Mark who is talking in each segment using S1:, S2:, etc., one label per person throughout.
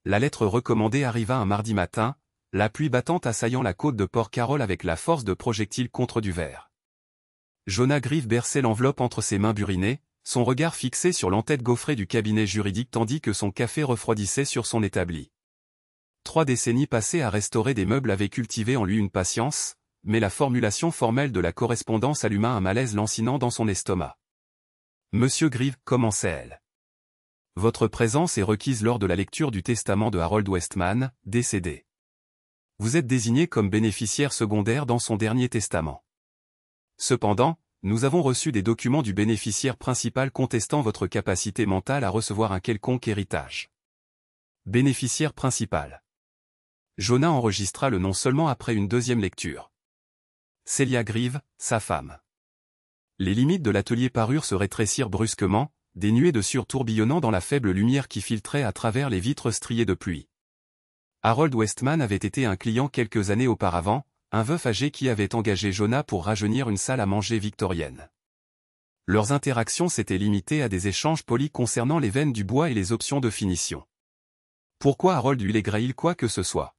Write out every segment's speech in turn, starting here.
S1: La lettre recommandée arriva un mardi matin, la pluie battante assaillant la côte de Port-Carroll avec la force de projectiles contre du verre. Jonah Grieve berçait l'enveloppe entre ses mains burinées, son regard fixé sur l'entête gaufrée du cabinet juridique tandis que son café refroidissait sur son établi. 3 décennies passées à restaurer des meubles avaient cultivé en lui une patience, mais la formulation formelle de la correspondance alluma un malaise lancinant dans son estomac. « Monsieur Grieve, commençait-elle. Votre présence est requise lors de la lecture du testament de Harold Westman, décédé. Vous êtes désigné comme bénéficiaire secondaire dans son dernier testament. Cependant, nous avons reçu des documents du bénéficiaire principal contestant votre capacité mentale à recevoir un quelconque héritage. Bénéficiaire principal. Jonah enregistra le nom seulement après une deuxième lecture. Celia Grieve, sa femme. Les limites de l'atelier parurent se rétrécir brusquement, des nuées de sueur tourbillonnant dans la faible lumière qui filtrait à travers les vitres striées de pluie. Harold Westman avait été un client quelques années auparavant, un veuf âgé qui avait engagé Jonah pour rajeunir une salle à manger victorienne. Leurs interactions s'étaient limitées à des échanges polis concernant les veines du bois et les options de finition. Pourquoi Harold lui léguerait-il quoi que ce soit?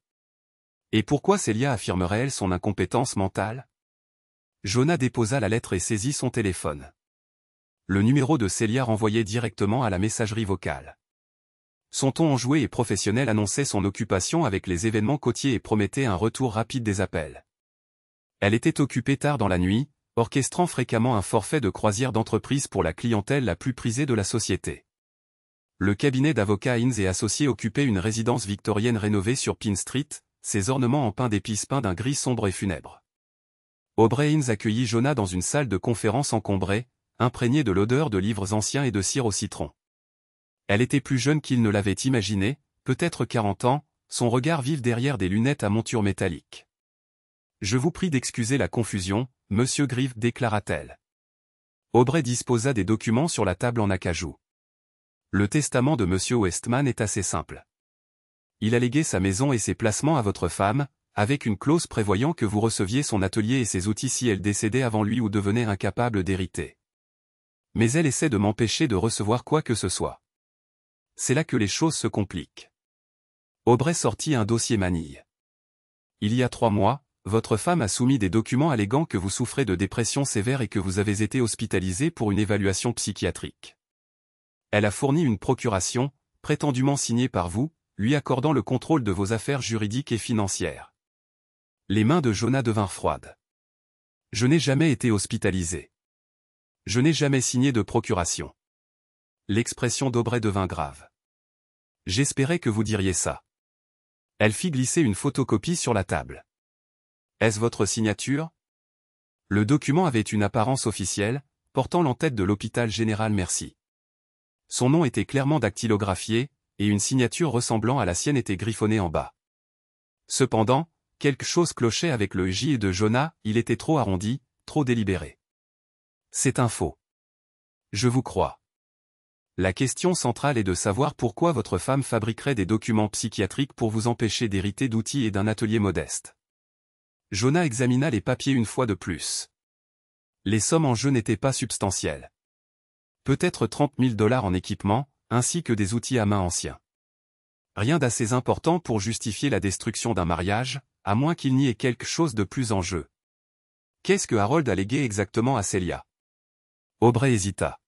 S1: Et pourquoi Celia affirmerait-elle son incompétence mentale? Jonah déposa la lettre et saisit son téléphone. Le numéro de Celia renvoyait directement à la messagerie vocale. Son ton enjoué et professionnel annonçait son occupation avec les événements côtiers et promettait un retour rapide des appels. Elle était occupée tard dans la nuit, orchestrant fréquemment un forfait de croisière d'entreprise pour la clientèle la plus prisée de la société. Le cabinet d'avocats Hines et Associés occupait une résidence victorienne rénovée sur Pine Street, ses ornements en pain d'épices peints d'un gris sombre et funèbre. Aubrey Hines accueillit Jonah dans une salle de conférence encombrée, imprégnée de l'odeur de livres anciens et de cire au citron. Elle était plus jeune qu'il ne l'avait imaginé, peut-être 40 ans, son regard vif derrière des lunettes à monture métallique. « Je vous prie d'excuser la confusion, monsieur Grieve, déclara-t-elle. Aubrey disposa des documents sur la table en acajou. Le testament de monsieur Westman est assez simple. Il a légué sa maison et ses placements à votre femme, avec une clause prévoyant que vous receviez son atelier et ses outils si elle décédait avant lui ou devenait incapable d'hériter. Mais elle essaie de m'empêcher de recevoir quoi que ce soit. C'est là que les choses se compliquent. Aubrey sortit un dossier manille. Il y a 3 mois, votre femme a soumis des documents alléguant que vous souffrez de dépression sévère et que vous avez été hospitalisé pour une évaluation psychiatrique. Elle a fourni une procuration, prétendument signée par vous, lui accordant le contrôle de vos affaires juridiques et financières. Les mains de Jonah devinrent froides. Je n'ai jamais été hospitalisé. Je n'ai jamais signé de procuration. L'expression d'Aubrey devint grave. J'espérais que vous diriez ça. Elle fit glisser une photocopie sur la table. Est-ce votre signature? Le document avait une apparence officielle, portant l'entête de l'hôpital général Mercy. Son nom était clairement dactylographié, et une signature ressemblant à la sienne était griffonnée en bas. Cependant, quelque chose clochait avec le J de Jonah, il était trop arrondi, trop délibéré. C'est un faux. Je vous crois. La question centrale est de savoir pourquoi votre femme fabriquerait des documents psychiatriques pour vous empêcher d'hériter d'outils et d'un atelier modeste. Jonah examina les papiers une fois de plus. Les sommes en jeu n'étaient pas substantielles. Peut-être 30 000 $ en équipement, ainsi que des outils à main anciens. Rien d'assez important pour justifier la destruction d'un mariage, à moins qu'il n'y ait quelque chose de plus en jeu. Qu'est-ce que Harold a légué exactement à Celia? Aubrey hésita.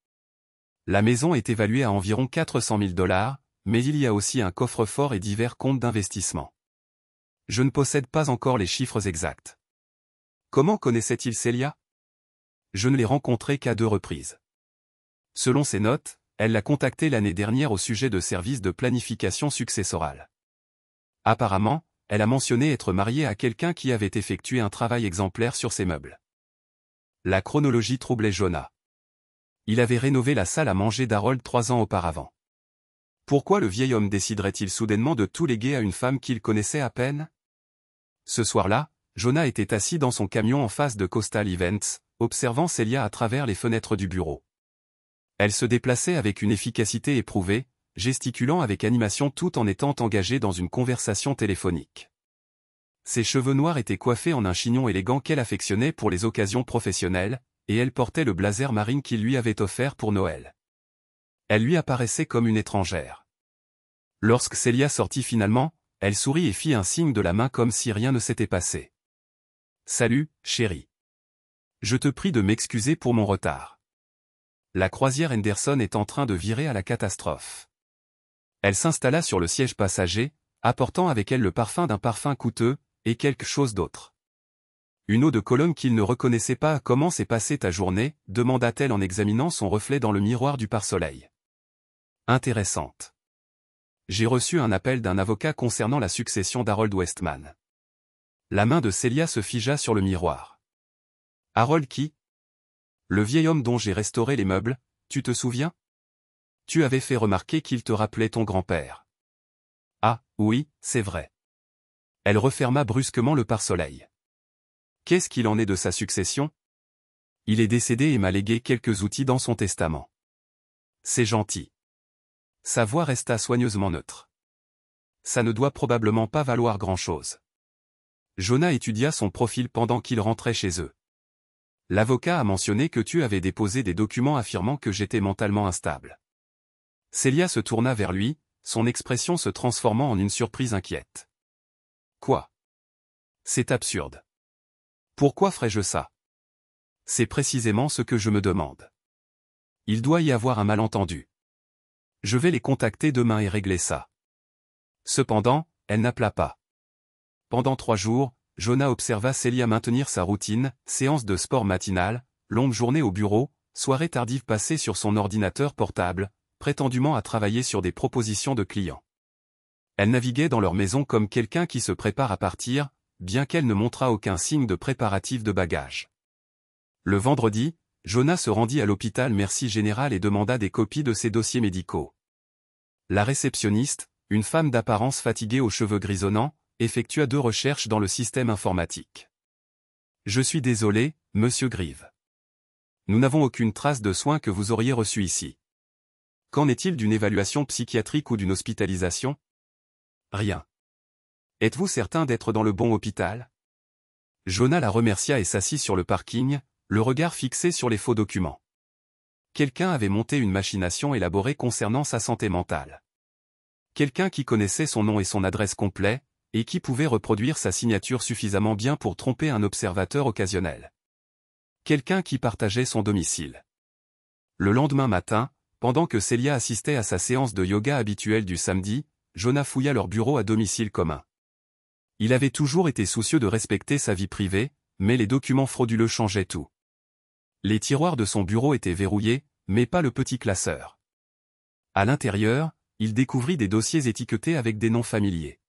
S1: La maison est évaluée à environ 400 000 $, mais il y a aussi un coffre-fort et divers comptes d'investissement. Je ne possède pas encore les chiffres exacts. Comment connaissait-il Celia? Je ne l'ai rencontrée qu'à 2 reprises. Selon ses notes, elle l'a contacté l'année dernière au sujet de services de planification successorale. Apparemment, elle a mentionné être mariée à quelqu'un qui avait effectué un travail exemplaire sur ses meubles. La chronologie troublait Jonah. Il avait rénové la salle à manger d'Harold 3 ans auparavant. Pourquoi le vieil homme déciderait-il soudainement de tout léguer à une femme qu'il connaissait à peine? Ce soir-là, Jonah était assis dans son camion en face de Coastal Events, observant Celia à travers les fenêtres du bureau. Elle se déplaçait avec une efficacité éprouvée, gesticulant avec animation tout en étant engagée dans une conversation téléphonique. Ses cheveux noirs étaient coiffés en un chignon élégant qu'elle affectionnait pour les occasions professionnelles, et elle portait le blazer marine qu'il lui avait offert pour Noël. Elle lui apparaissait comme une étrangère. Lorsque Célia sortit finalement, elle sourit et fit un signe de la main comme si rien ne s'était passé. « Salut, chérie. Je te prie de m'excuser pour mon retard. La croisière Henderson est en train de virer à la catastrophe. » Elle s'installa sur le siège passager, apportant avec elle le parfum d'un parfum coûteux, et quelque chose d'autre. « Une eau de Cologne qu'il ne reconnaissait pas. Comment s'est passée ta journée ?» demanda-t-elle en examinant son reflet dans le miroir du pare-soleil. « Intéressante. J'ai reçu un appel d'un avocat concernant la succession d'Harold Westman. » La main de Célia se figea sur le miroir. « Harold qui ? Le vieil homme dont j'ai restauré les meubles, tu te souviens ? Tu avais fait remarquer qu'il te rappelait ton grand-père. » « Ah, oui, c'est vrai. » Elle referma brusquement le pare-soleil. « Qu'est-ce qu'il en est de sa succession ? » « Il est décédé et m'a légué quelques outils dans son testament. »« C'est gentil. » Sa voix resta soigneusement neutre. « Ça ne doit probablement pas valoir grand-chose. » Jonah étudia son profil pendant qu'ils rentraient chez eux. « L'avocat a mentionné que tu avais déposé des documents affirmant que j'étais mentalement instable. » Célia se tourna vers lui, son expression se transformant en une surprise inquiète. « Quoi ? C'est absurde. Pourquoi ferais-je ça ? C'est précisément ce que je me demande. Il doit y avoir un malentendu. Je vais les contacter demain et régler ça. » Cependant, elle n'appela pas. Pendant 3 jours, Jonah observa Célia maintenir sa routine, séance de sport matinale, longue journée au bureau, soirée tardive passée sur son ordinateur portable, prétendument à travailler sur des propositions de clients. Elle naviguait dans leur maison comme quelqu'un qui se prépare à partir, bien qu'elle ne montrât aucun signe de préparatif de bagages. Le vendredi, Jonah se rendit à l'hôpital Mercy Général et demanda des copies de ses dossiers médicaux. La réceptionniste, une femme d'apparence fatiguée aux cheveux grisonnants, effectua 2 recherches dans le système informatique. « Je suis désolé, monsieur Grieve. Nous n'avons aucune trace de soins que vous auriez reçus ici. Qu'en est-il d'une évaluation psychiatrique ou d'une hospitalisation ? » Rien. Êtes-vous certain d'être dans le bon hôpital ? Jonah la remercia et s'assit sur le parking, le regard fixé sur les faux documents. Quelqu'un avait monté une machination élaborée concernant sa santé mentale. Quelqu'un qui connaissait son nom et son adresse complets, et qui pouvait reproduire sa signature suffisamment bien pour tromper un observateur occasionnel. Quelqu'un qui partageait son domicile. Le lendemain matin, pendant que Célia assistait à sa séance de yoga habituelle du samedi, Jonah fouilla leur bureau à domicile commun. Il avait toujours été soucieux de respecter sa vie privée, mais les documents frauduleux changeaient tout. Les tiroirs de son bureau étaient verrouillés, mais pas le petit classeur. À l'intérieur, il découvrit des dossiers étiquetés avec des noms familiers.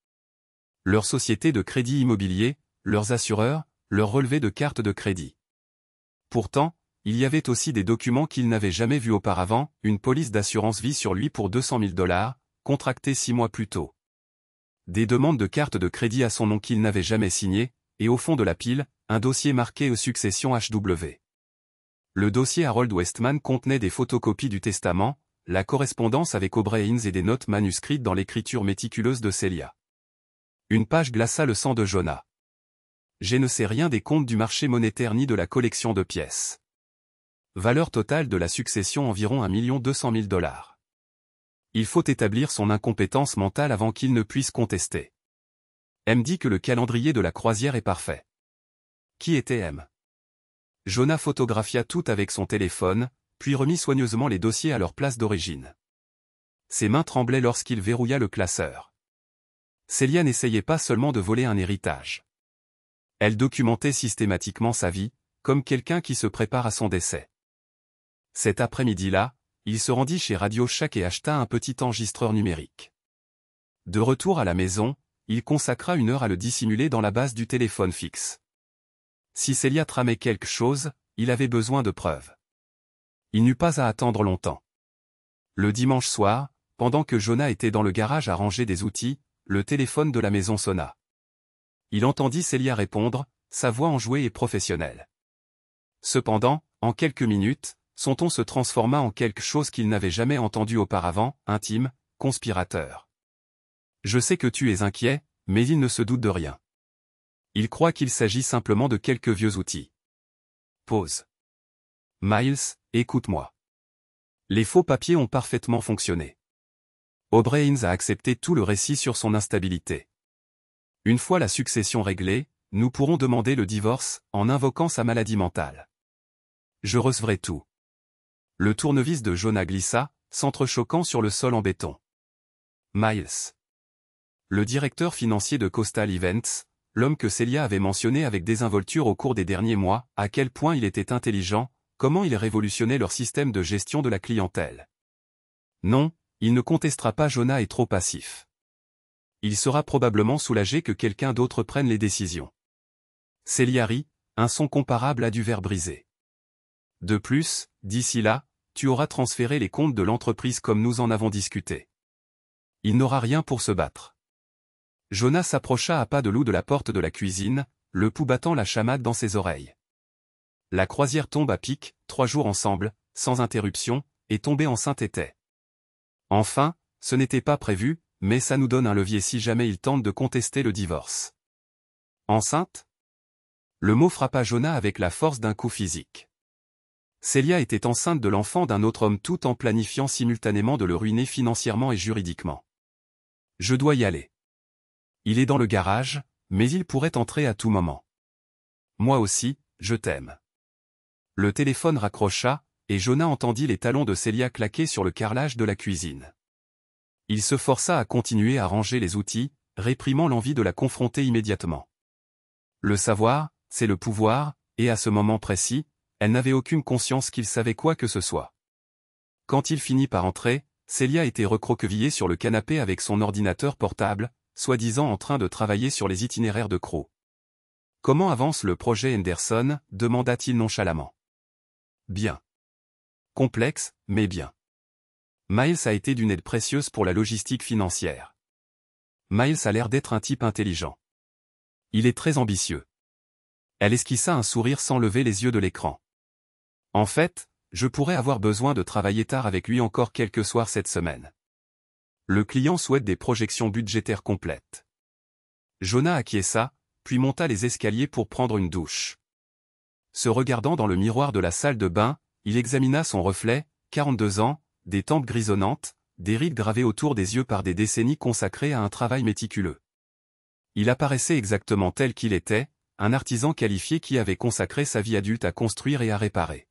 S1: Leur société de crédit immobilier, leurs assureurs, leurs relevés de cartes de crédit. Pourtant, il y avait aussi des documents qu'il n'avait jamais vus auparavant, une police d'assurance vie sur lui pour 200 000 $, contractée 6 mois plus tôt. Des demandes de cartes de crédit à son nom qu'il n'avait jamais signées, et au fond de la pile, un dossier marqué Succession HW. Le dossier Harold Westman contenait des photocopies du testament, la correspondance avec Aubrey Haynes et des notes manuscrites dans l'écriture méticuleuse de Célia. Une page glaça le sang de Jonah. « Je ne sais rien des comptes du marché monétaire ni de la collection de pièces. Valeur totale de la succession environ 1 200 000 $. Il faut établir son incompétence mentale avant qu'il ne puisse contester. M dit que le calendrier de la croisière est parfait. » Qui était M ? Jonah photographia tout avec son téléphone, puis remit soigneusement les dossiers à leur place d'origine. Ses mains tremblaient lorsqu'il verrouilla le classeur. Célia n'essayait pas seulement de voler un héritage. Elle documentait systématiquement sa vie, comme quelqu'un qui se prépare à son décès. Cet après-midi-là, il se rendit chez Radio Shack et acheta un petit enregistreur numérique. De retour à la maison, il consacra 1 heure à le dissimuler dans la base du téléphone fixe. Si Célia tramait quelque chose, il avait besoin de preuves. Il n'eut pas à attendre longtemps. Le dimanche soir, pendant que Jonah était dans le garage à ranger des outils, le téléphone de la maison sonna. Il entendit Célia répondre, sa voix enjouée et professionnelle. Cependant, en quelques minutes, son ton se transforma en quelque chose qu'il n'avait jamais entendu auparavant, intime, conspirateur. « Je sais que tu es inquiet, mais il ne se doute de rien. Il croit qu'il s'agit simplement de quelques vieux outils. » Pause. « Miles, écoute-moi. Les faux papiers ont parfaitement fonctionné. Aubrey Haynes a accepté tout le récit sur son instabilité. Une fois la succession réglée, nous pourrons demander le divorce en invoquant sa maladie mentale. Je recevrai tout. Le tournevis de Jonah glissa, s'entrechoquant sur le sol en béton. Miles. Le directeur financier de Coastal Events, l'homme que Celia avait mentionné avec désinvolture au cours des derniers mois, à quel point il était intelligent, comment il révolutionnait leur système de gestion de la clientèle. Non, il ne contestera pas Jonah est trop passif. Il sera probablement soulagé que quelqu'un d'autre prenne les décisions. Celia rit, un son comparable à du verre brisé. De plus, d'ici là, tu auras transféré les comptes de l'entreprise comme nous en avons discuté. Il n'aura rien pour se battre. Jonah s'approcha à pas de loup de la porte de la cuisine, le pouls battant la chamade dans ses oreilles. La croisière tombe à pic, 3 jours ensemble, sans interruption, et tomber enceinte était. Enfin, ce n'était pas prévu, mais ça nous donne un levier si jamais il tente de contester le divorce. Enceinte ? Le mot frappa Jonah avec la force d'un coup physique. Celia était enceinte de l'enfant d'un autre homme tout en planifiant simultanément de le ruiner financièrement et juridiquement. Je dois y aller. Il est dans le garage, mais il pourrait entrer à tout moment. Moi aussi, je t'aime. Le téléphone raccrocha, et Jonah entendit les talons de Celia claquer sur le carrelage de la cuisine. Il se força à continuer à ranger les outils, réprimant l'envie de la confronter immédiatement. Le savoir, c'est le pouvoir, et à ce moment précis, elle n'avait aucune conscience qu'il savait quoi que ce soit. Quand il finit par entrer, Celia était recroquevillée sur le canapé avec son ordinateur portable, soi-disant en train de travailler sur les itinéraires de Crow. « Comment avance le projet Henderson » demanda-t-il nonchalamment. « Bien. Complexe, mais bien. Miles a été d'une aide précieuse pour la logistique financière. Miles a l'air d'être un type intelligent. Il est très ambitieux. » Elle esquissa un sourire sans lever les yeux de l'écran. « En fait, je pourrais avoir besoin de travailler tard avec lui encore quelques soirs cette semaine. Le client souhaite des projections budgétaires complètes. » Jonah acquiesça, puis monta les escaliers pour prendre une douche. Se regardant dans le miroir de la salle de bain, il examina son reflet, 42 ans, des tempes grisonnantes, des rides gravées autour des yeux par des décennies consacrées à un travail méticuleux. Il apparaissait exactement tel qu'il était, un artisan qualifié qui avait consacré sa vie adulte à construire et à réparer.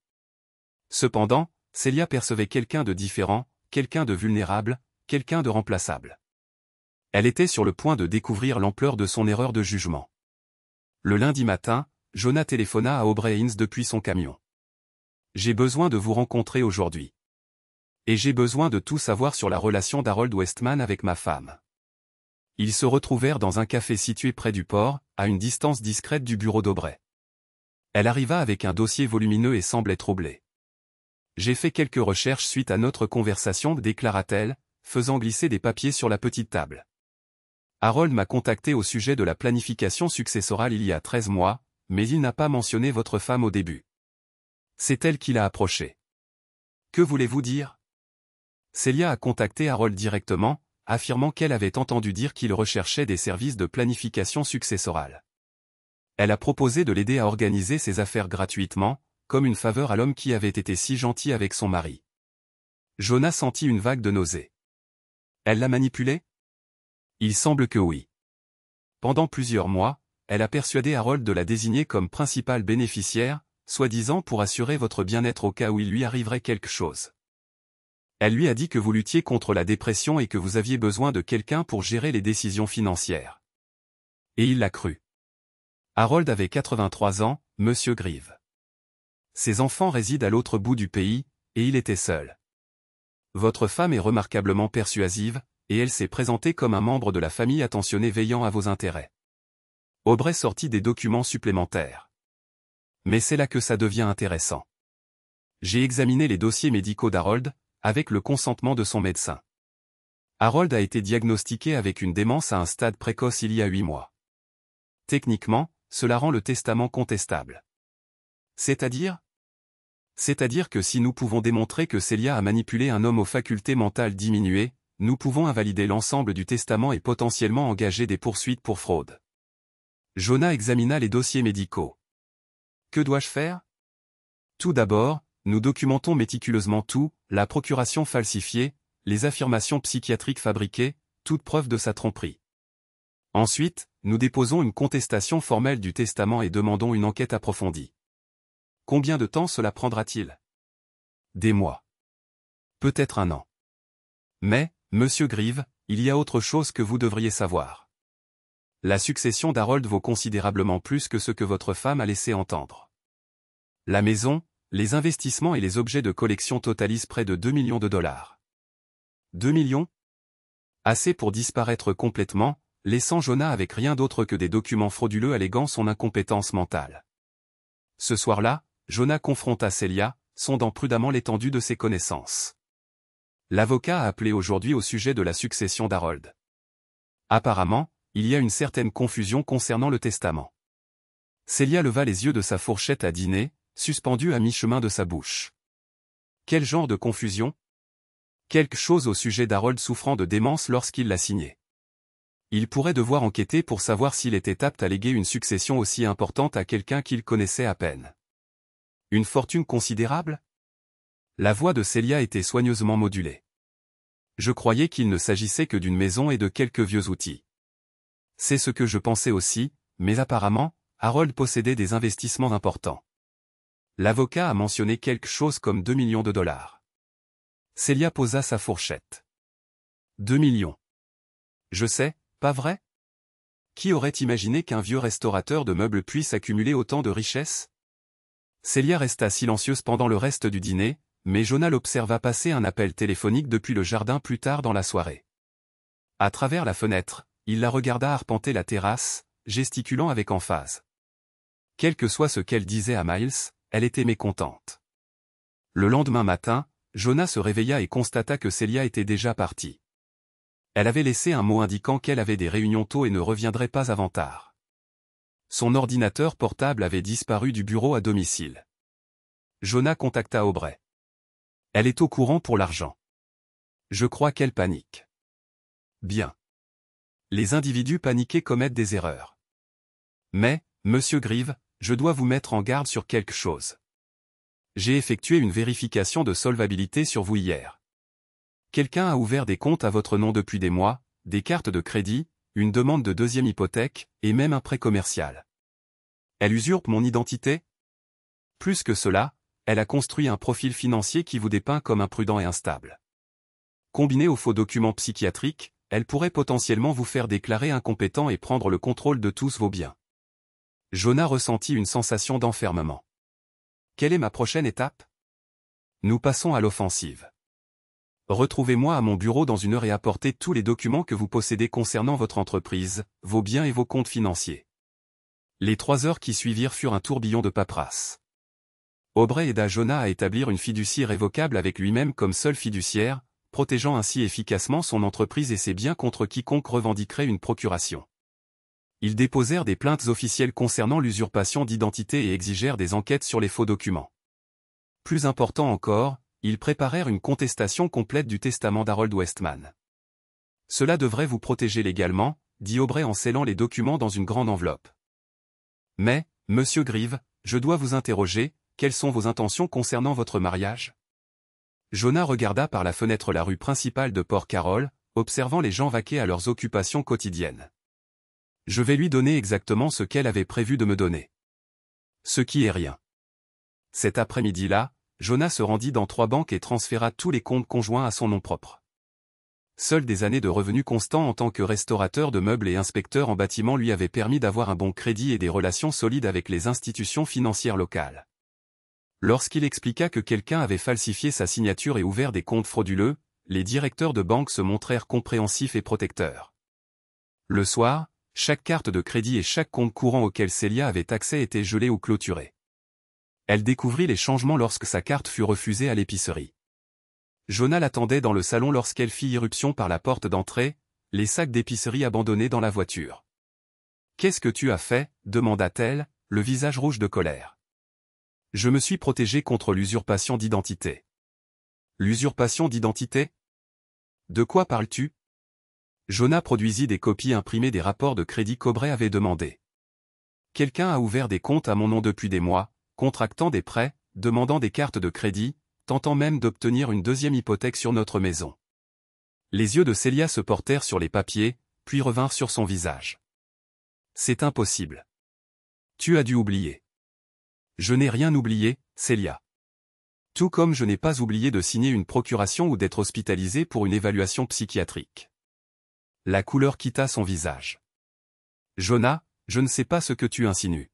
S1: Cependant, Celia percevait quelqu'un de différent, quelqu'un de vulnérable, quelqu'un de remplaçable. Elle était sur le point de découvrir l'ampleur de son erreur de jugement. Le lundi matin, Jonah téléphona à Aubrey Haynes depuis son camion. « J'ai besoin de vous rencontrer aujourd'hui. Et j'ai besoin de tout savoir sur la relation d'Harold Westman avec ma femme. » Ils se retrouvèrent dans un café situé près du port, à une distance discrète du bureau d'Aubrey. Elle arriva avec un dossier volumineux et semblait troublée. « J'ai fait quelques recherches suite à notre conversation » déclara-t-elle, faisant glisser des papiers sur la petite table. « Harold m'a contacté au sujet de la planification successorale il y a 13 mois, mais il n'a pas mentionné votre femme au début. C'est elle qui l'a approché. Que voulez-vous dire ?» Celia a contacté Harold directement, affirmant qu'elle avait entendu dire qu'il recherchait des services de planification successorale. Elle a proposé de l'aider à organiser ses affaires gratuitement, comme une faveur à l'homme qui avait été si gentil avec son mari. Jonah sentit une vague de nausée. Elle l'a manipulé ? Il semble que oui. Pendant plusieurs mois, elle a persuadé Harold de la désigner comme principale bénéficiaire, soi-disant pour assurer votre bien-être au cas où il lui arriverait quelque chose. Elle lui a dit que vous luttiez contre la dépression et que vous aviez besoin de quelqu'un pour gérer les décisions financières. Et il l'a cru. Harold avait 83 ans, Monsieur Grieve. Ses enfants résident à l'autre bout du pays, et il était seul. Votre femme est remarquablement persuasive, et elle s'est présentée comme un membre de la famille attentionné veillant à vos intérêts. Aubrey sortit des documents supplémentaires. Mais c'est là que ça devient intéressant. J'ai examiné les dossiers médicaux d'Harold, avec le consentement de son médecin. Harold a été diagnostiqué avec une démence à un stade précoce il y a 8 mois. Techniquement, cela rend le testament contestable. C'est-à-dire ? C'est-à-dire que si nous pouvons démontrer que Celia a manipulé un homme aux facultés mentales diminuées, nous pouvons invalider l'ensemble du testament et potentiellement engager des poursuites pour fraude. Jonah examina les dossiers médicaux. Que dois-je faire ? Tout d'abord, nous documentons méticuleusement tout, la procuration falsifiée, les affirmations psychiatriques fabriquées, toute preuve de sa tromperie. Ensuite, nous déposons une contestation formelle du testament et demandons une enquête approfondie. Combien de temps cela prendra-t-il? Des mois. Peut-être un an. Mais, monsieur Grieve, il y a autre chose que vous devriez savoir. La succession d'Harold vaut considérablement plus que ce que votre femme a laissé entendre. La maison, les investissements et les objets de collection totalisent près de 2 millions de dollars. 2 millions? Assez pour disparaître complètement, laissant Jonah avec rien d'autre que des documents frauduleux alléguant son incompétence mentale. Ce soir-là, Jonah confronta Celia, sondant prudemment l'étendue de ses connaissances. L'avocat a appelé aujourd'hui au sujet de la succession d'Harold. Apparemment, il y a une certaine confusion concernant le testament. Celia leva les yeux de sa fourchette à dîner, suspendue à mi-chemin de sa bouche. Quel genre de confusion? Quelque chose au sujet d'Harold souffrant de démence lorsqu'il l'a signé. Il pourrait devoir enquêter pour savoir s'il était apte à léguer une succession aussi importante à quelqu'un qu'il connaissait à peine. Une fortune considérable? La voix de Celia était soigneusement modulée. Je croyais qu'il ne s'agissait que d'une maison et de quelques vieux outils. C'est ce que je pensais aussi, mais apparemment, Harold possédait des investissements importants. L'avocat a mentionné quelque chose comme 2 millions de dollars. Celia posa sa fourchette. 2 millions. Je sais, pas vrai? Qui aurait imaginé qu'un vieux restaurateur de meubles puisse accumuler autant de richesses? Celia resta silencieuse pendant le reste du dîner, mais Jonah l'observa passer un appel téléphonique depuis le jardin plus tard dans la soirée. À travers la fenêtre, il la regarda arpenter la terrasse, gesticulant avec emphase. Quel que soit ce qu'elle disait à Miles, elle était mécontente. Le lendemain matin, Jonah se réveilla et constata que Celia était déjà partie. Elle avait laissé un mot indiquant qu'elle avait des réunions tôt et ne reviendrait pas avant tard. Son ordinateur portable avait disparu du bureau à domicile. Jonah contacta Aubrey. Elle est au courant pour l'argent. Je crois qu'elle panique. Bien. Les individus paniqués commettent des erreurs. Mais, monsieur Grieve, je dois vous mettre en garde sur quelque chose. J'ai effectué une vérification de solvabilité sur vous hier. Quelqu'un a ouvert des comptes à votre nom depuis des mois, des cartes de crédit, une demande de deuxième hypothèque, et même un prêt commercial. Elle usurpe mon identité? Plus que cela, elle a construit un profil financier qui vous dépeint comme imprudent et instable. Combiné aux faux documents psychiatriques, elle pourrait potentiellement vous faire déclarer incompétent et prendre le contrôle de tous vos biens. Jonah ressentit une sensation d'enfermement. Quelle est ma prochaine étape? Nous passons à l'offensive. Retrouvez-moi à mon bureau dans une heure et apportez tous les documents que vous possédez concernant votre entreprise, vos biens et vos comptes financiers. Les 3 heures qui suivirent furent un tourbillon de paperasse. Aubrey aida Jonah à établir une fiducie révocable avec lui-même comme seul fiduciaire, protégeant ainsi efficacement son entreprise et ses biens contre quiconque revendiquerait une procuration. Ils déposèrent des plaintes officielles concernant l'usurpation d'identité et exigèrent des enquêtes sur les faux documents. Plus important encore, ils préparèrent une contestation complète du testament d'Harold Westman. Cela devrait vous protéger légalement, dit Aubrey en scellant les documents dans une grande enveloppe. Mais, monsieur Grieve, je dois vous interroger, quelles sont vos intentions concernant votre mariage? Jonah regarda par la fenêtre la rue principale de Port Carroll, observant les gens vaquer à leurs occupations quotidiennes. Je vais lui donner exactement ce qu'elle avait prévu de me donner. Ce qui est rien. Cet après-midi-là, Jonah se rendit dans 3 banques et transféra tous les comptes conjoints à son nom propre. Seules des années de revenus constants en tant que restaurateur de meubles et inspecteur en bâtiment lui avaient permis d'avoir un bon crédit et des relations solides avec les institutions financières locales. Lorsqu'il expliqua que quelqu'un avait falsifié sa signature et ouvert des comptes frauduleux, les directeurs de banque se montrèrent compréhensifs et protecteurs. Le soir, chaque carte de crédit et chaque compte courant auquel Celia avait accès était gelé ou clôturé. Elle découvrit les changements lorsque sa carte fut refusée à l'épicerie. Jonah l'attendait dans le salon lorsqu'elle fit irruption par la porte d'entrée, les sacs d'épicerie abandonnés dans la voiture. « Qu'est-ce que tu as fait » demanda-t-elle, le visage rouge de colère. « Je me suis protégé contre l'usurpation d'identité. » L'usurpation d'identité? De quoi parles-tu? Jonah produisit des copies imprimées des rapports de crédit qu'Aubrey avait demandés. Quelqu'un a ouvert des comptes à mon nom depuis des mois, contractant des prêts, demandant des cartes de crédit, tentant même d'obtenir une deuxième hypothèque sur notre maison. Les yeux de Célia se portèrent sur les papiers, puis revinrent sur son visage. C'est impossible. Tu as dû oublier. Je n'ai rien oublié, Célia. Tout comme je n'ai pas oublié de signer une procuration ou d'être hospitalisé pour une évaluation psychiatrique. La couleur quitta son visage. Jonah, je ne sais pas ce que tu insinues.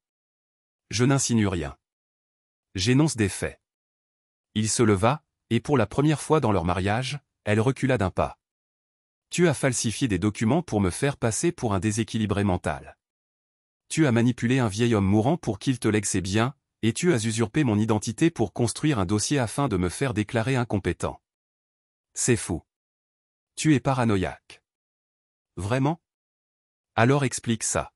S1: Je n'insinue rien. J'énonce des faits. Il se leva, et pour la première fois dans leur mariage, elle recula d'un pas. Tu as falsifié des documents pour me faire passer pour un déséquilibré mental. Tu as manipulé un vieil homme mourant pour qu'il te lègue ses biens, et tu as usurpé mon identité pour construire un dossier afin de me faire déclarer incompétent. C'est fou. Tu es paranoïaque. Vraiment? Alors explique ça.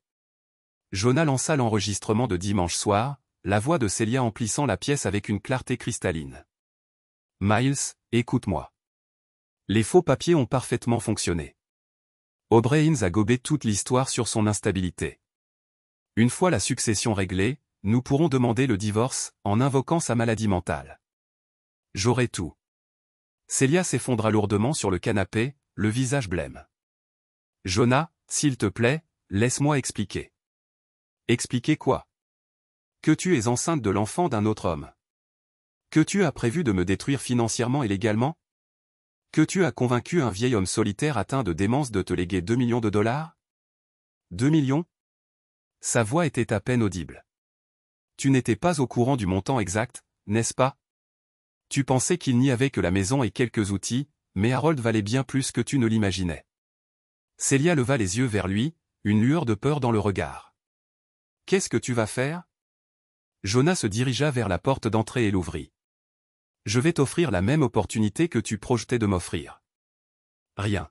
S1: Jonah lança l'enregistrement de dimanche soir, la voix de Célia emplissant la pièce avec une clarté cristalline. Miles, écoute-moi. Les faux papiers ont parfaitement fonctionné. O'Brien a gobé toute l'histoire sur son instabilité. Une fois la succession réglée, nous pourrons demander le divorce en invoquant sa maladie mentale. J'aurai tout. Célia s'effondra lourdement sur le canapé, le visage blême. Jonah, s'il te plaît, laisse-moi expliquer. Expliquer quoi? Que tu es enceinte de l'enfant d'un autre homme. Que tu as prévu de me détruire financièrement et légalement? Que tu as convaincu un vieil homme solitaire atteint de démence de te léguer 2 millions de dollars? 2 millions? Sa voix était à peine audible. Tu n'étais pas au courant du montant exact, n'est-ce pas? Tu pensais qu'il n'y avait que la maison et quelques outils, mais Harold valait bien plus que tu ne l'imaginais. Célia leva les yeux vers lui, une lueur de peur dans le regard. Qu'est-ce que tu vas faire? Jonah se dirigea vers la porte d'entrée et l'ouvrit. Je vais t'offrir la même opportunité que tu projetais de m'offrir. Rien.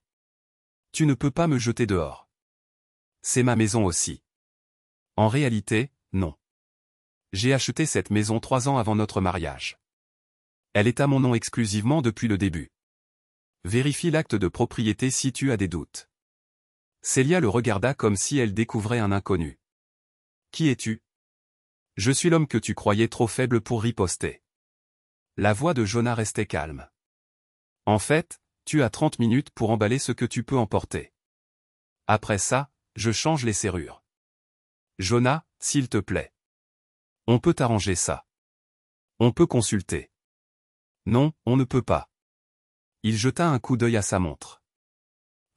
S1: Tu ne peux pas me jeter dehors. C'est ma maison aussi. En réalité, non. J'ai acheté cette maison 3 ans avant notre mariage. Elle est à mon nom exclusivement depuis le début. Vérifie l'acte de propriété si tu as des doutes. Célia le regarda comme si elle découvrait un inconnu. Qui es-tu? Je suis l'homme que tu croyais trop faible pour riposter. La voix de Jonah restait calme. En fait, tu as 30 minutes pour emballer ce que tu peux emporter. Après ça, je change les serrures. Jonah, s'il te plaît. On peut arranger ça. On peut consulter. Non, on ne peut pas. Il jeta un coup d'œil à sa montre.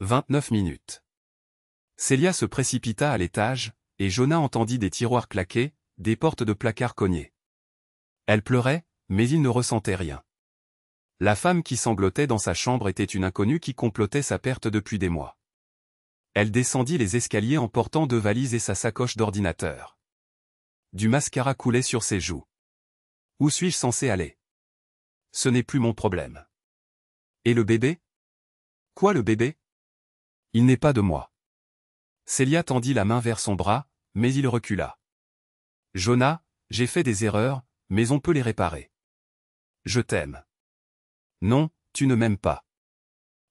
S1: 29 minutes. Célia se précipita à l'étage, et Jonah entendit des tiroirs claquer, des portes de placard cogner. Elle pleurait, mais il ne ressentait rien. La femme qui sanglotait dans sa chambre était une inconnue qui complotait sa perte depuis des mois. Elle descendit les escaliers en portant 2 valises et sa sacoche d'ordinateur. Du mascara coulait sur ses joues. Où suis-je censé aller? Ce n'est plus mon problème. Et le bébé? Quoi le bébé? Il n'est pas de moi. Célia tendit la main vers son bras, mais il recula. Jonah, j'ai fait des erreurs, mais on peut les réparer. Je t'aime. Non, tu ne m'aimes pas.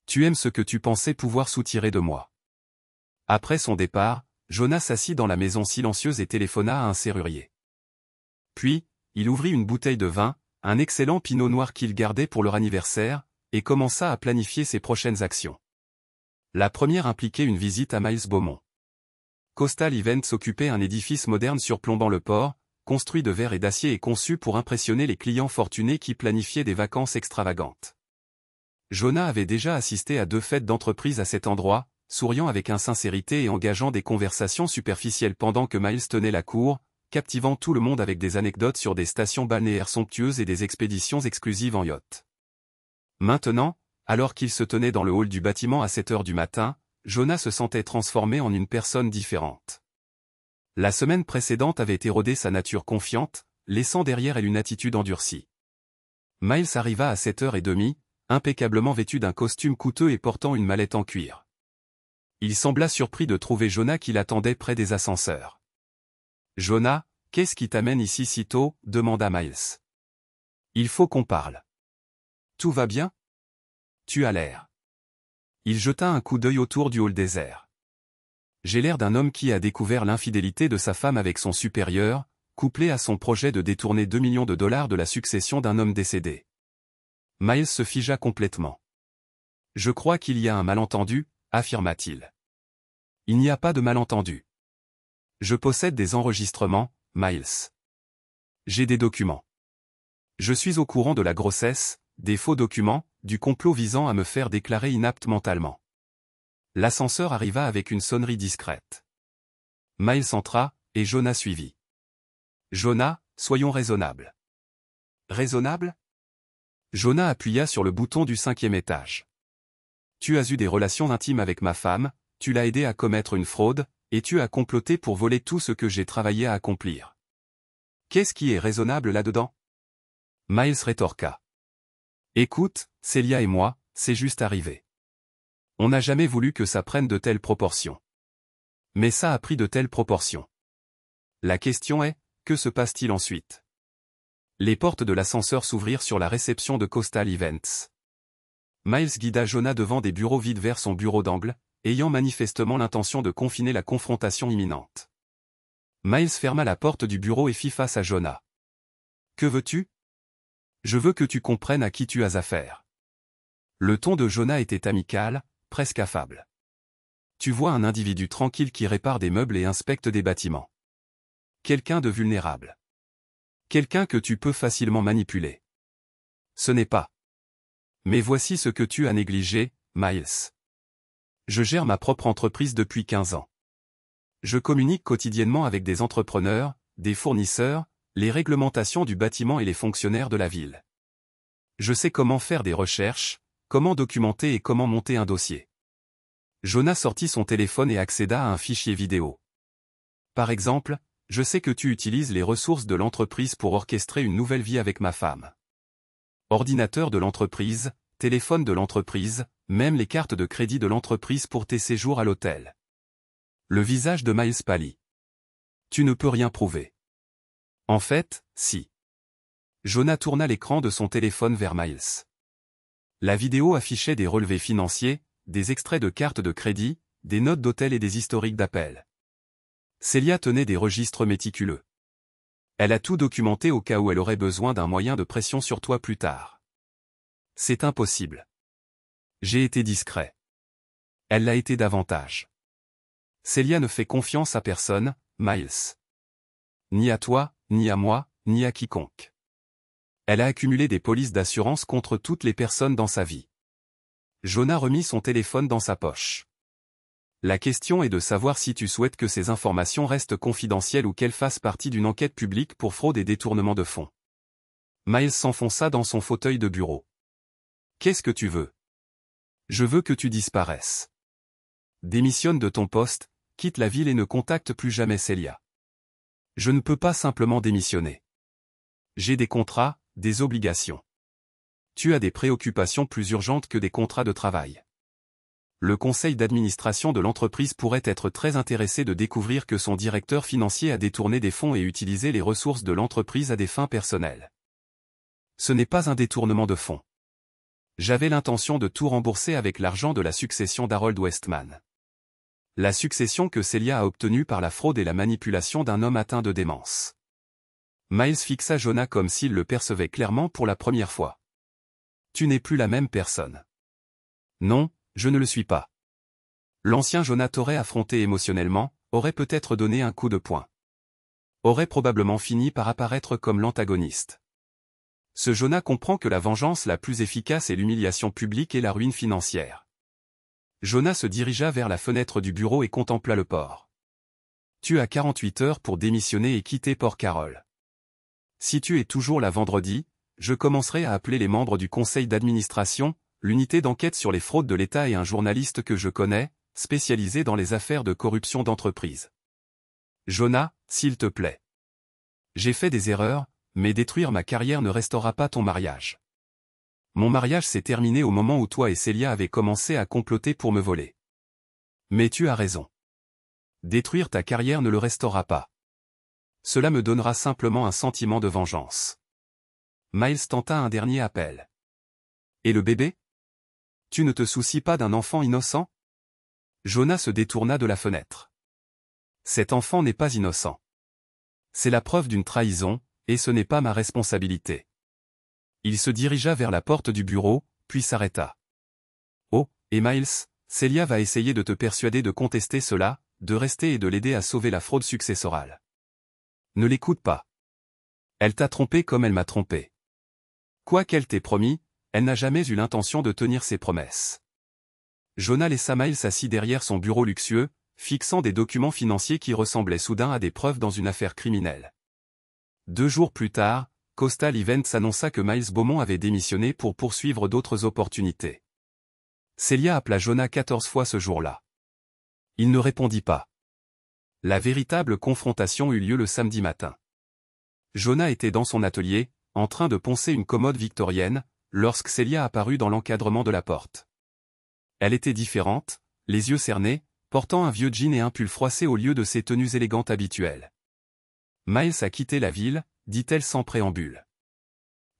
S1: Tu aimes ce que tu pensais pouvoir soutirer de moi. Après son départ, Jonah s'assit dans la maison silencieuse et téléphona à un serrurier. Puis, il ouvrit une bouteille de vin, un excellent pinot noir qu'il gardait pour leur anniversaire, et commença à planifier ses prochaines actions. La première impliquait une visite à Miles Beaumont. Coastal Events occupait un édifice moderne surplombant le port, construit de verre et d'acier et conçu pour impressionner les clients fortunés qui planifiaient des vacances extravagantes. Jonah avait déjà assisté à 2 fêtes d'entreprise à cet endroit, souriant avec insincérité et engageant des conversations superficielles pendant que Miles tenait la cour, captivant tout le monde avec des anecdotes sur des stations balnéaires somptueuses et des expéditions exclusives en yacht. Maintenant, alors qu'il se tenait dans le hall du bâtiment à 7 heures du matin, Jonah se sentait transformé en une personne différente. La semaine précédente avait érodé sa nature confiante, laissant derrière elle une attitude endurcie. Miles arriva à 7h30, impeccablement vêtu d'un costume coûteux et portant une mallette en cuir. Il sembla surpris de trouver Jonah qui l'attendait près des ascenseurs. « Jonah, qu'est-ce qui t'amène ici si tôt ?» demanda Miles. « Il faut qu'on parle. »« Tout va bien ? Tu as l'air. » Il jeta un coup d'œil autour du hall désert. « J'ai l'air d'un homme qui a découvert l'infidélité de sa femme avec son supérieur, couplé à son projet de détourner 2 millions de dollars de la succession d'un homme décédé. » Miles se figea complètement. Je crois qu'il y a un malentendu, affirma-t-il. Il n'y a pas de malentendu. Je possède des enregistrements, Miles. J'ai des documents. Je suis au courant de la grossesse, des faux documents, du complot visant à me faire déclarer inapte mentalement. L'ascenseur arriva avec une sonnerie discrète. Miles entra, et Jonah suivit. Jonah, soyons raisonnables. Raisonnable? Jonah appuya sur le bouton du 5e étage. Tu as eu des relations intimes avec ma femme, tu l'as aidé à commettre une fraude, et tu as comploté pour voler tout ce que j'ai travaillé à accomplir. Qu'est-ce qui est raisonnable là-dedans? Miles rétorqua. Écoute, Celia et moi, c'est juste arrivé. On n'a jamais voulu que ça prenne de telles proportions. Mais ça a pris de telles proportions. La question est, que se passe-t-il ensuite? Les portes de l'ascenseur s'ouvrirent sur la réception de Coastal Events. Miles guida Jonah devant des bureaux vides vers son bureau d'angle, ayant manifestement l'intention de confiner la confrontation imminente. Miles ferma la porte du bureau et fit face à Jonah. Que veux-tu? Je veux que tu comprennes à qui tu as affaire. Le ton de Jonah était amical, presque affable. Tu vois un individu tranquille qui répare des meubles et inspecte des bâtiments. Quelqu'un de vulnérable. Quelqu'un que tu peux facilement manipuler. Ce n'est pas. Mais voici ce que tu as négligé, Miles. Je gère ma propre entreprise depuis 15 ans. Je communique quotidiennement avec des entrepreneurs, des fournisseurs, les réglementations du bâtiment et les fonctionnaires de la ville. Je sais comment faire des recherches, comment documenter et comment monter un dossier. Jonah sortit son téléphone et accéda à un fichier vidéo. Par exemple, je sais que tu utilises les ressources de l'entreprise pour orchestrer une nouvelle vie avec ma femme. Ordinateur de l'entreprise, téléphone de l'entreprise, même les cartes de crédit de l'entreprise pour tes séjours à l'hôtel. Le visage de Miles pâlit. Tu ne peux rien prouver. En fait, si. Jonah tourna l'écran de son téléphone vers Miles. La vidéo affichait des relevés financiers, des extraits de cartes de crédit, des notes d'hôtel et des historiques d'appels. Celia tenait des registres méticuleux. Elle a tout documenté au cas où elle aurait besoin d'un moyen de pression sur toi plus tard. C'est impossible. J'ai été discret. Elle l'a été davantage. Celia ne fait confiance à personne, Miles. Ni à toi, ni à moi, ni à quiconque. Elle a accumulé des polices d'assurance contre toutes les personnes dans sa vie. Jonah remit son téléphone dans sa poche. La question est de savoir si tu souhaites que ces informations restent confidentielles ou qu'elles fassent partie d'une enquête publique pour fraude et détournement de fonds. Miles s'enfonça dans son fauteuil de bureau. Qu'est-ce que tu veux? Je veux que tu disparaisses. Démissionne de ton poste, quitte la ville et ne contacte plus jamais Celia. Je ne peux pas simplement démissionner. J'ai des contrats, des obligations. Tu as des préoccupations plus urgentes que des contrats de travail. Le conseil d'administration de l'entreprise pourrait être très intéressé de découvrir que son directeur financier a détourné des fonds et utilisé les ressources de l'entreprise à des fins personnelles. Ce n'est pas un détournement de fonds. J'avais l'intention de tout rembourser avec l'argent de la succession d'Harold Westman. La succession que Celia a obtenue par la fraude et la manipulation d'un homme atteint de démence. Miles fixa Jonah comme s'il le percevait clairement pour la première fois. Tu n'es plus la même personne. Non, je ne le suis pas. L'ancien Jonah t'aurait affronté émotionnellement, aurait peut-être donné un coup de poing. Aurait probablement fini par apparaître comme l'antagoniste. Ce Jonah comprend que la vengeance la plus efficace est l'humiliation publique et la ruine financière. Jonah se dirigea vers la fenêtre du bureau et contempla le port. Tu as 48 heures pour démissionner et quitter Port Carroll. Si tu es toujours là vendredi, je commencerai à appeler les membres du conseil d'administration, l'unité d'enquête sur les fraudes de l'État et un journaliste que je connais, spécialisé dans les affaires de corruption d'entreprise. Jonah, s'il te plaît. J'ai fait des erreurs, mais détruire ma carrière ne restaurera pas ton mariage. Mon mariage s'est terminé au moment où toi et Celia avez commencé à comploter pour me voler. Mais tu as raison. Détruire ta carrière ne le restaurera pas. Cela me donnera simplement un sentiment de vengeance. Miles tenta un dernier appel. Et le bébé? Tu ne te soucies pas d'un enfant innocent? Jonah se détourna de la fenêtre. Cet enfant n'est pas innocent. C'est la preuve d'une trahison, et ce n'est pas ma responsabilité. Il se dirigea vers la porte du bureau, puis s'arrêta. Oh! Et Miles, Celia va essayer de te persuader de contester cela, de rester et de l'aider à sauver la fraude successorale. Ne l'écoute pas. Elle t'a trompé comme elle m'a trompé. Quoi qu'elle t'ait promis, elle n'a jamais eu l'intention de tenir ses promesses. Jonah laissa Miles assis derrière son bureau luxueux, fixant des documents financiers qui ressemblaient soudain à des preuves dans une affaire criminelle. 2 jours plus tard, Coastal Events annonça que Miles Beaumont avait démissionné pour poursuivre d'autres opportunités. Celia appela Jonah 14 fois ce jour-là. Il ne répondit pas. La véritable confrontation eut lieu le samedi matin. Jonah était dans son atelier, en train de poncer une commode victorienne, lorsque Celia apparut dans l'encadrement de la porte. Elle était différente, les yeux cernés, portant un vieux jean et un pull froissé au lieu de ses tenues élégantes habituelles. « Miles a quitté la ville », dit-elle sans préambule.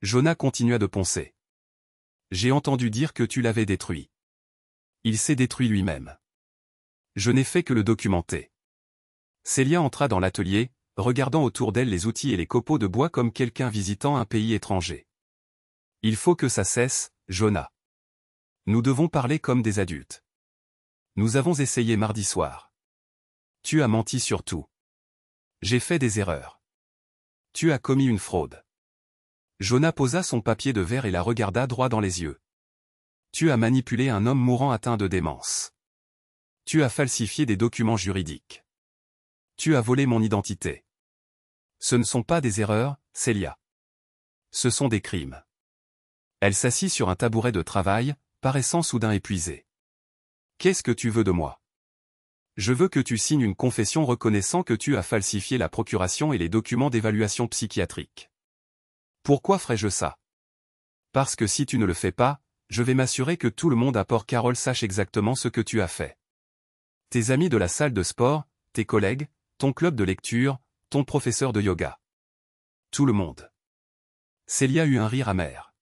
S1: Jonah continua de poncer. « J'ai entendu dire que tu l'avais détruit. » Il s'est détruit lui-même. Je n'ai fait que le documenter. Celia entra dans l'atelier, regardant autour d'elle les outils et les copeaux de bois comme quelqu'un visitant un pays étranger. « Il faut que ça cesse, Jonah. Nous devons parler comme des adultes. Nous avons essayé mardi soir. Tu as menti sur tout. J'ai fait des erreurs. Tu as commis une fraude. » Jonah posa son papier de verre et la regarda droit dans les yeux. Tu as manipulé un homme mourant atteint de démence. Tu as falsifié des documents juridiques. Tu as volé mon identité. Ce ne sont pas des erreurs, Celia. Ce sont des crimes. Elle s'assit sur un tabouret de travail, paraissant soudain épuisée. Qu'est-ce que tu veux de moi? Je veux que tu signes une confession reconnaissant que tu as falsifié la procuration et les documents d'évaluation psychiatrique. Pourquoi ferais-je ça? Parce que si tu ne le fais pas, je vais m'assurer que tout le monde à Port Carroll sache exactement ce que tu as fait. Tes amis de la salle de sport, tes collègues, ton club de lecture, ton professeur de yoga. Tout le monde. Celia eut un rire amer.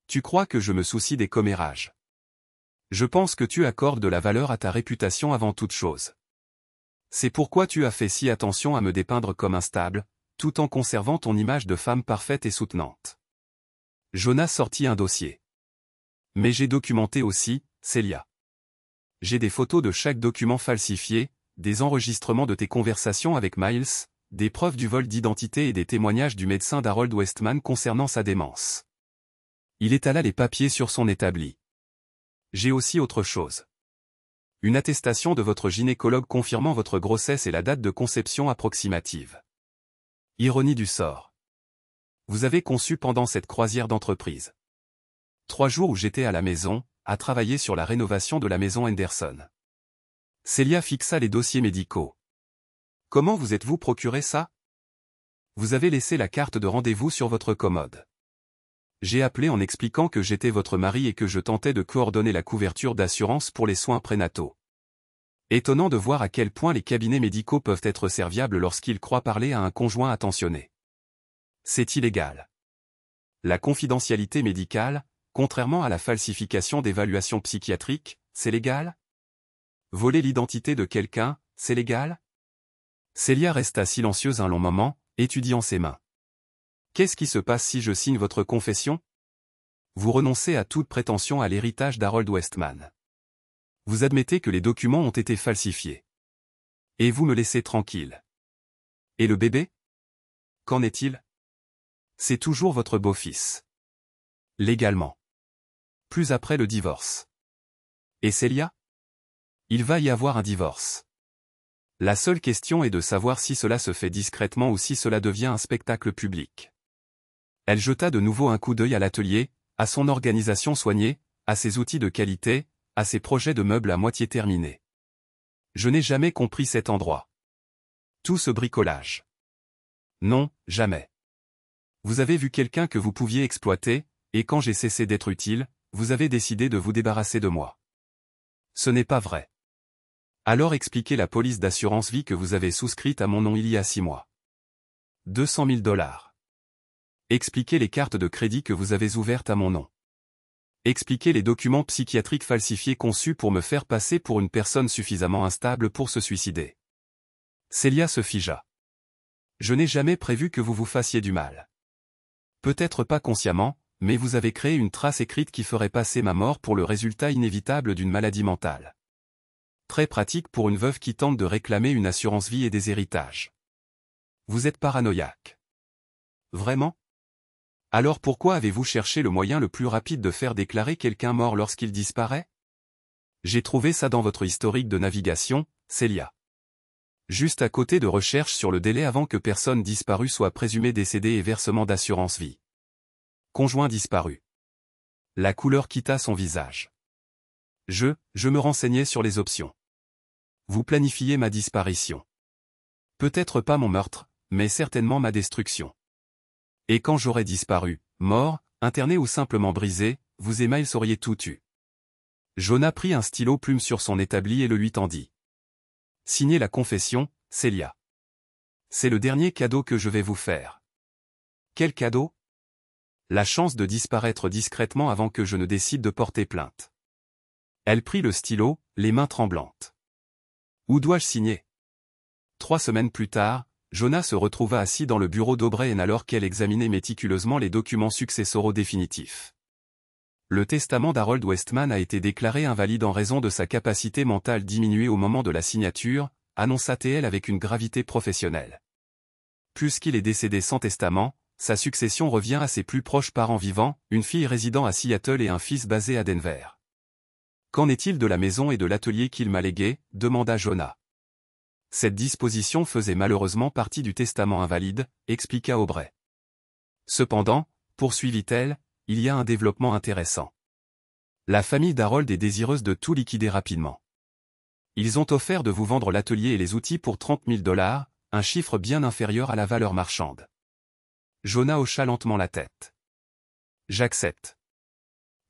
S1: Tu crois que je me soucie des commérages? Je pense que tu accordes de la valeur à ta réputation avant toute chose. C'est pourquoi tu as fait si attention à me dépeindre comme instable, tout en conservant ton image de femme parfaite et soutenante. Jonah sortit un dossier. Mais j'ai documenté aussi, Celia. J'ai des photos de chaque document falsifié, des enregistrements de tes conversations avec Miles, des preuves du vol d'identité et des témoignages du médecin d'Harold Westman concernant sa démence. Il étala les papiers sur son établi. J'ai aussi autre chose. Une attestation de votre gynécologue confirmant votre grossesse et la date de conception approximative. Ironie du sort. Vous avez conçu pendant cette croisière d'entreprise. 3 jours où j'étais à la maison, à travailler sur la rénovation de la maison Henderson. Celia fixa les dossiers médicaux. Comment vous êtes-vous procuré ça? Vous avez laissé la carte de rendez-vous sur votre commode. J'ai appelé en expliquant que j'étais votre mari et que je tentais de coordonner la couverture d'assurance pour les soins prénataux. Étonnant de voir à quel point les cabinets médicaux peuvent être serviables lorsqu'ils croient parler à un conjoint attentionné. C'est illégal. La confidentialité médicale, contrairement à la falsification d'évaluation psychiatrique, c'est légal? Voler l'identité de quelqu'un, c'est légal? Celia resta silencieuse un long moment, étudiant ses mains. Qu'est-ce qui se passe si je signe votre confession? Vous renoncez à toute prétention à l'héritage d'Harold Westman. Vous admettez que les documents ont été falsifiés. Et vous me laissez tranquille. Et le bébé? Qu'en est-il? C'est toujours votre beau-fils. Légalement. Plus après le divorce. Et Celia? Il va y avoir un divorce. La seule question est de savoir si cela se fait discrètement ou si cela devient un spectacle public. Elle jeta de nouveau un coup d'œil à l'atelier, à son organisation soignée, à ses outils de qualité, à ses projets de meubles à moitié terminés. Je n'ai jamais compris cet endroit. Tout ce bricolage. Non, jamais. Vous avez vu quelqu'un que vous pouviez exploiter, et quand j'ai cessé d'être utile, vous avez décidé de vous débarrasser de moi. Ce n'est pas vrai. Alors expliquez la police d'assurance vie que vous avez souscrite à mon nom il y a 6 mois. 200 000 $. Expliquez les cartes de crédit que vous avez ouvertes à mon nom. Expliquez les documents psychiatriques falsifiés conçus pour me faire passer pour une personne suffisamment instable pour se suicider. Celia se figea. Je n'ai jamais prévu que vous vous fassiez du mal. Peut-être pas consciemment, mais vous avez créé une trace écrite qui ferait passer ma mort pour le résultat inévitable d'une maladie mentale. Très pratique pour une veuve qui tente de réclamer une assurance vie et des héritages. Vous êtes paranoïaque. Vraiment? Alors pourquoi avez-vous cherché le moyen le plus rapide de faire déclarer quelqu'un mort lorsqu'il disparaît? J'ai trouvé ça dans votre historique de navigation, Celia. Juste à côté de recherches sur le délai avant que personne disparue soit présumée décédée et versement d'assurance vie. Conjoint disparu. La couleur quitta son visage. Je me renseignais sur les options. Vous planifiez ma disparition. Peut-être pas mon meurtre, mais certainement ma destruction. Et quand j'aurais disparu, mort, interné ou simplement brisé, vous et Miles auriez tout eu. Jonah prit un stylo plume sur son établi et le lui tendit. Signez la confession, Celia. C'est le dernier cadeau que je vais vous faire. Quel cadeau? La chance de disparaître discrètement avant que je ne décide de porter plainte. Elle prit le stylo, les mains tremblantes. Où dois-je signer? 3 semaines plus tard, Jonah se retrouva assis dans le bureau d'O'Brien alors qu'elle examinait méticuleusement les documents successoraux définitifs. Le testament d'Harold Westman a été déclaré invalide en raison de sa capacité mentale diminuée au moment de la signature, annonça TL avec une gravité professionnelle. Puisqu'il est décédé sans testament, sa succession revient à ses plus proches parents vivants, une fille résidant à Seattle et un fils basé à Denver. Qu'en est-il de la maison et de l'atelier qu'il m'a légué? Demanda Jonah. Cette disposition faisait malheureusement partie du testament invalide, expliqua O'Brien. Cependant, poursuivit-elle, il y a un développement intéressant. La famille d'Harold est désireuse de tout liquider rapidement. Ils ont offert de vous vendre l'atelier et les outils pour 30 000 $, un chiffre bien inférieur à la valeur marchande. Jonah hocha lentement la tête. J'accepte.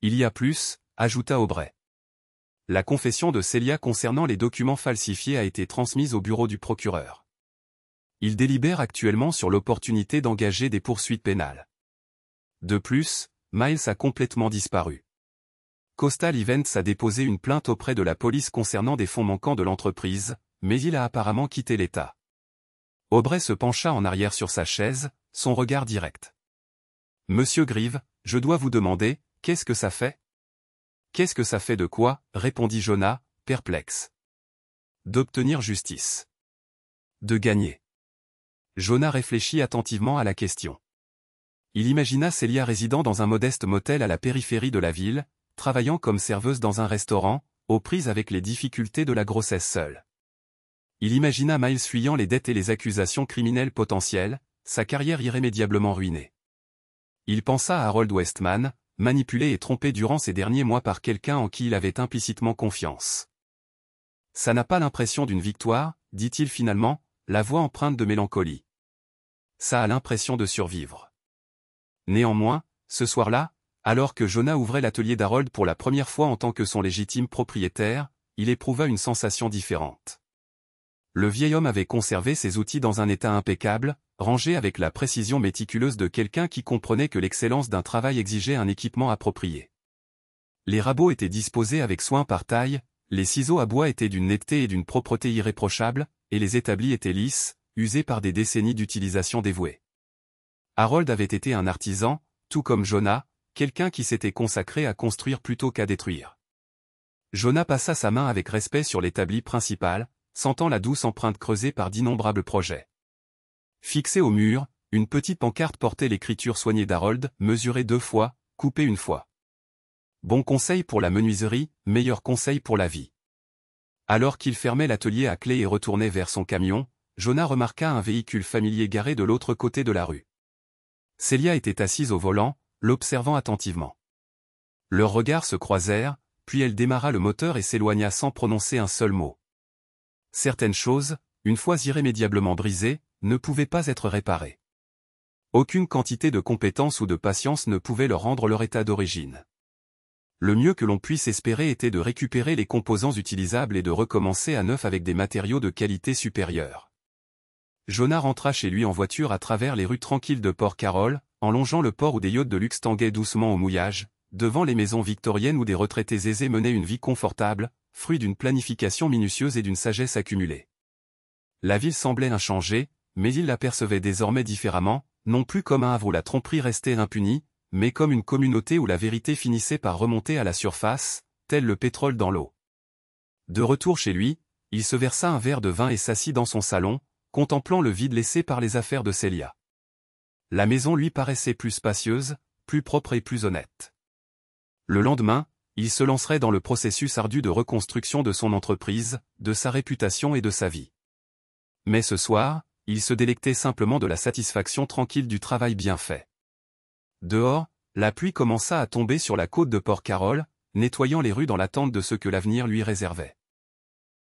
S1: Il y a plus, ajouta O'Brien. La confession de Celia concernant les documents falsifiés a été transmise au bureau du procureur. Il délibère actuellement sur l'opportunité d'engager des poursuites pénales. De plus, Miles a complètement disparu. Coastal Events a déposé une plainte auprès de la police concernant des fonds manquants de l'entreprise, mais il a apparemment quitté l'État. O'Brien se pencha en arrière sur sa chaise, son regard direct. Monsieur Grieve, je dois vous demander, qu'est-ce que ça fait? Qu'est-ce que ça fait de quoi? Répondit Jonah, perplexe. D'obtenir justice. De gagner. Jonah réfléchit attentivement à la question. Il imagina Celia résidant dans un modeste motel à la périphérie de la ville, travaillant comme serveuse dans un restaurant, aux prises avec les difficultés de la grossesse seule. Il imagina Miles fuyant les dettes et les accusations criminelles potentielles, sa carrière irrémédiablement ruinée. Il pensa à Harold Westman, manipulé et trompé durant ces derniers mois par quelqu'un en qui il avait implicitement confiance. Ça n'a pas l'impression d'une victoire, dit-il finalement, la voix empreinte de mélancolie. Ça a l'impression de survivre. Néanmoins, ce soir-là, alors que Jonah ouvrait l'atelier d'Harold pour la première fois en tant que son légitime propriétaire, il éprouva une sensation différente. Le vieil homme avait conservé ses outils dans un état impeccable, rangés avec la précision méticuleuse de quelqu'un qui comprenait que l'excellence d'un travail exigeait un équipement approprié. Les rabots étaient disposés avec soin par taille, les ciseaux à bois étaient d'une netteté et d'une propreté irréprochables, et les établis étaient lisses, usés par des décennies d'utilisation dévouée. Harold avait été un artisan, tout comme Jonah, quelqu'un qui s'était consacré à construire plutôt qu'à détruire. Jonah passa sa main avec respect sur l'établi principal, sentant la douce empreinte creusée par d'innombrables projets. Fixée au mur, une petite pancarte portait l'écriture soignée d'Harold, mesurée 2 fois, coupée 1 fois. Bon conseil pour la menuiserie, meilleur conseil pour la vie. Alors qu'il fermait l'atelier à clé et retournait vers son camion, Jonah remarqua un véhicule familier garé de l'autre côté de la rue. Celia était assise au volant, l'observant attentivement. Leurs regards se croisèrent, puis elle démarra le moteur et s'éloigna sans prononcer un seul mot. Certaines choses, une fois irrémédiablement brisées, ne pouvaient pas être réparées. Aucune quantité de compétence ou de patience ne pouvait leur rendre leur état d'origine. Le mieux que l'on puisse espérer était de récupérer les composants utilisables et de recommencer à neuf avec des matériaux de qualité supérieure. Jonah rentra chez lui en voiture à travers les rues tranquilles de Port Carroll, en longeant le port où des yachts de luxe tanguaient doucement au mouillage, devant les maisons victoriennes où des retraités aisés menaient une vie confortable, fruit d'une planification minutieuse et d'une sagesse accumulée. La ville semblait inchangée, mais il l'apercevait désormais différemment, non plus comme un havre où la tromperie restait impunie, mais comme une communauté où la vérité finissait par remonter à la surface, tel le pétrole dans l'eau. De retour chez lui, il se versa un verre de vin et s'assit dans son salon, contemplant le vide laissé par les affaires de Célia. La maison lui paraissait plus spacieuse, plus propre et plus honnête. Le lendemain, il se lancerait dans le processus ardu de reconstruction de son entreprise, de sa réputation et de sa vie. Mais ce soir, il se délectait simplement de la satisfaction tranquille du travail bien fait. Dehors, la pluie commença à tomber sur la côte de Port-Carol, nettoyant les rues dans l'attente de ce que l'avenir lui réservait.